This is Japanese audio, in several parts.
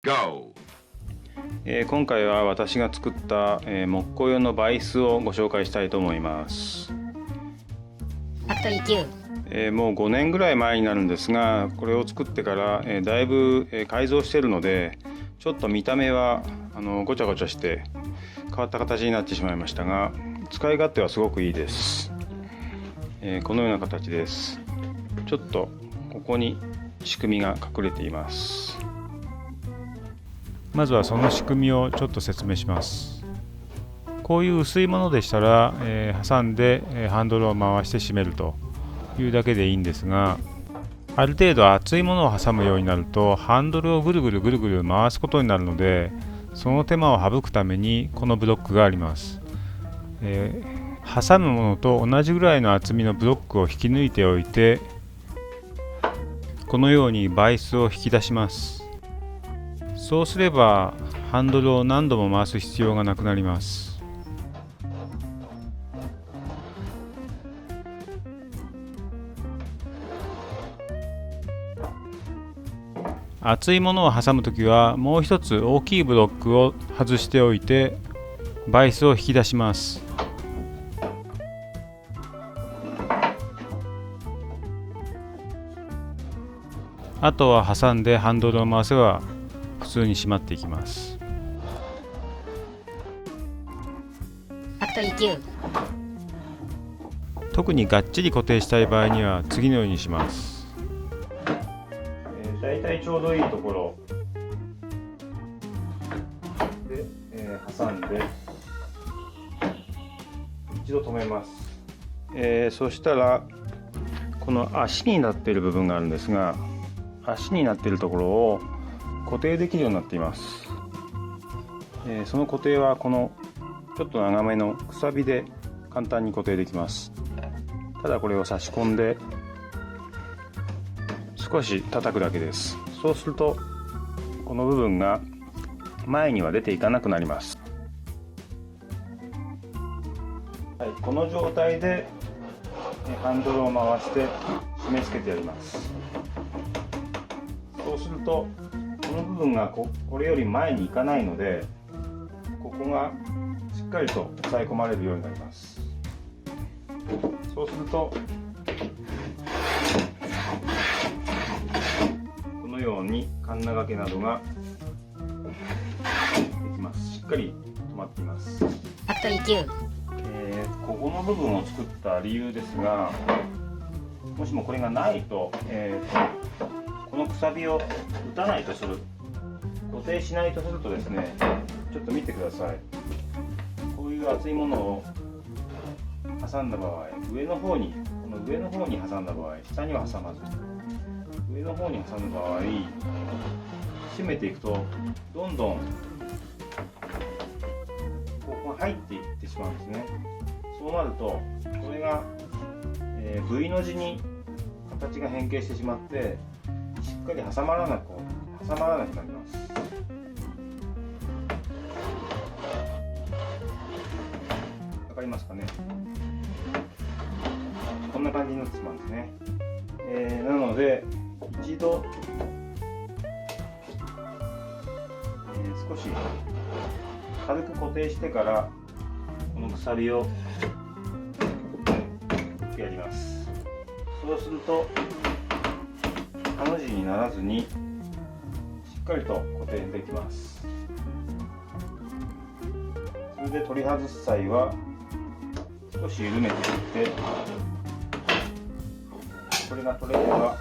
Go! 今回は私が作った、木工用のバイスをご紹介したいと思います。ファクトリー9、もう5年ぐらい前になるんですが、これを作ってから、だいぶ、改造しているので、ちょっと見た目はごちゃごちゃして変わった形になってしまいましたが、使い勝手はすごくいいです。このような形です。ちょっとここに仕組みが隠れています。まずはその仕組みをちょっと説明します。こういう薄いものでしたら、挟んで、ハンドルを回して締めるというだけでいいんですが、ある程度厚いものを挟むようになるとハンドルをぐるぐる回すことになるので、その手間を省くためにこのブロックがあります。挟むものと同じぐらいの厚みのブロックを引き抜いておいて、このようにバイスを引き出します。そうすればハンドルを何度も回す必要がなくなります。厚いものを挟むときはもう一つ大きいブロックを外しておいてバイスを引き出します。あとは挟んでハンドルを回せば普通に閉まっていきます。ファクトリー9、特にがっちり固定したい場合には次のようにします。だいたいちょうどいいところで、挟んで一度止めます。そしたらこの足になっている部分があるんですが、足になっているところを固定できるようになっています。その固定はこのちょっと長めのくさびで簡単に固定できます。ただこれを差し込んで少し叩くだけです。そうするとこの部分が前には出ていかなくなります。はい、この状態でハンドルを回して締め付けてやります。そうするとこの部分がこれより前に行かないので、ここがしっかりと押さえ込まれるようになります。そうするとこのようにカンナ掛けなどができます。しっかり止まっています。ファクトリー9、ここの部分を作った理由ですが、もしもこれがないと、このくさびを打たないとする、固定しないとするとですね、ちょっと見てください。こういう厚いものを挟んだ場合、この上の方に挟んだ場合、下には挟まず上の方に挟む場合、締めていくとどんどんここが入っていってしまうんですね。そうなるとこれが、V の字に形が変形してしまってしっかり挟まらなくなります。わかりますかね。こんな感じになってしまうんですね。なので一度、少し軽く固定してからこの鎖をやります。そうするとハの字にならずにしっかりと固定できます。それで取り外す際は少し緩めていって、これが取れれば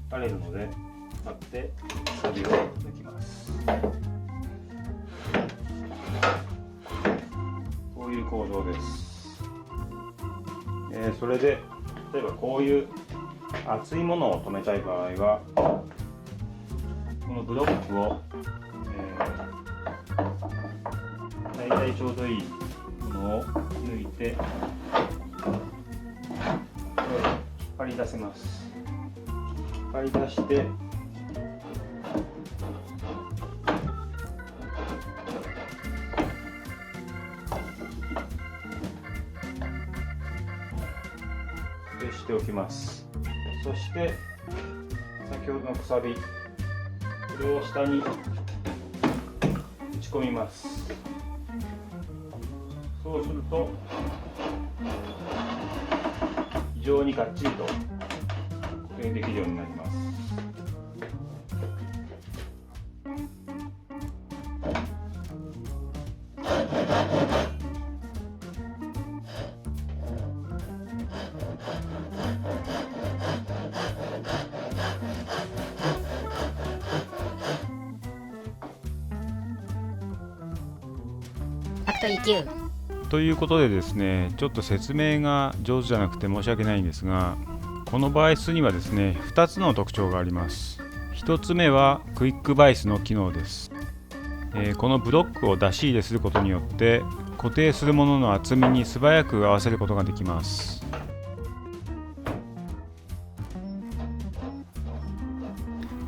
垂れるので使って鎖を抜きます。こういう構造です。それで例えばこういう厚いものを留めたい場合はこのブロックを、だいたいちょうどいいものを抜いて引っ張り出せます。引っ張り出してしておきます。そして先ほどのくさび、ここれを下に打ち込みます。そうすると非常にがっちりと固定できるようになります。アクト EQ。ということでですね、ちょっと説明が上手じゃなくて申し訳ないんですが、このバイスにはですね、2つの特徴があります。1つ目はクイックバイスの機能です。このブロックを出し入れすることによって固定するものの厚みに素早く合わせることができます。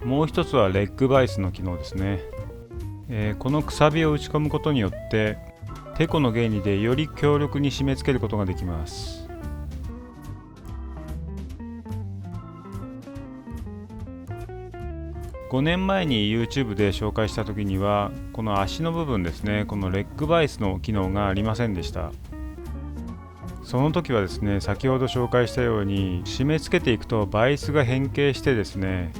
もう一つはレッグバイスの機能ですね。このくさびを打ち込むことによってテコの原理でより強力に締め付けることができます。5年前に YouTube で紹介した時にはこの足の部分ですね、このレッグバイスの機能がありませんでした。その時はですね、先ほど紹介したように締め付けていくとバイスが変形してですね、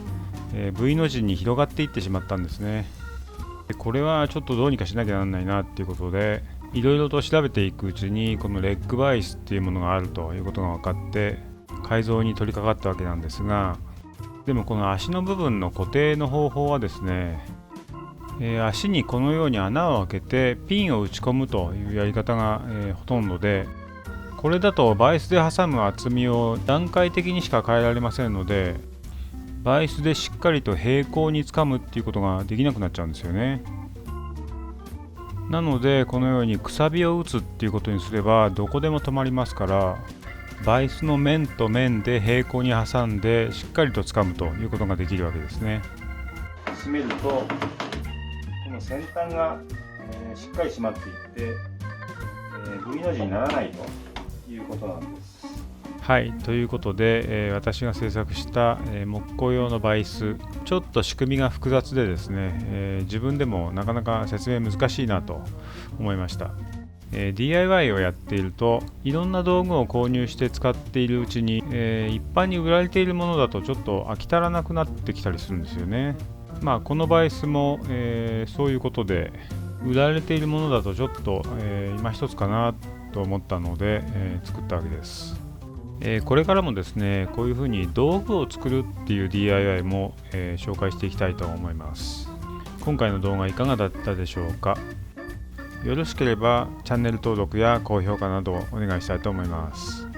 V の字に広がっていってしまったんですね。これはちょっとどうにかしなきゃならないなっていうことでいろいろと調べていくうちにこのレッグバイスっていうものがあるということが分かって改造に取り掛かったわけなんですが、でもこの足の部分の固定の方法はですね、足にこのように穴を開けてピンを打ち込むというやり方が、ほとんどで、これだとバイスで挟む厚みを段階的にしか変えられませんので、バイスでしっかりと平行につかむっていうことができなくなっちゃうんですよね。なのでこのようにくさびを打つっていうことにすればどこでも止まりますから、バイスの面と面で平行に挟んでしっかりとつかむということができるわけですね。締めるとこの先端が、しっかり締まっていって、V の字にならないということなんです。はい、ということで、私が制作した、木工用のバイス、ちょっと仕組みが複雑でですね、自分でもなかなか説明難しいなと思いました。DIY をやっているといろんな道具を購入して使っているうちに、一般に売られているものだとちょっと飽き足らなくなってきたりするんですよね。このバイスも、そういうことで売られているものだとちょっと、今一つかなと思ったので、作ったわけです。これからもですね、こういうふうに道具を作るっていう DIY も、紹介していきたいと思います。今回の動画いかがだったでしょうか。よろしければチャンネル登録や高評価などお願いしたいと思います。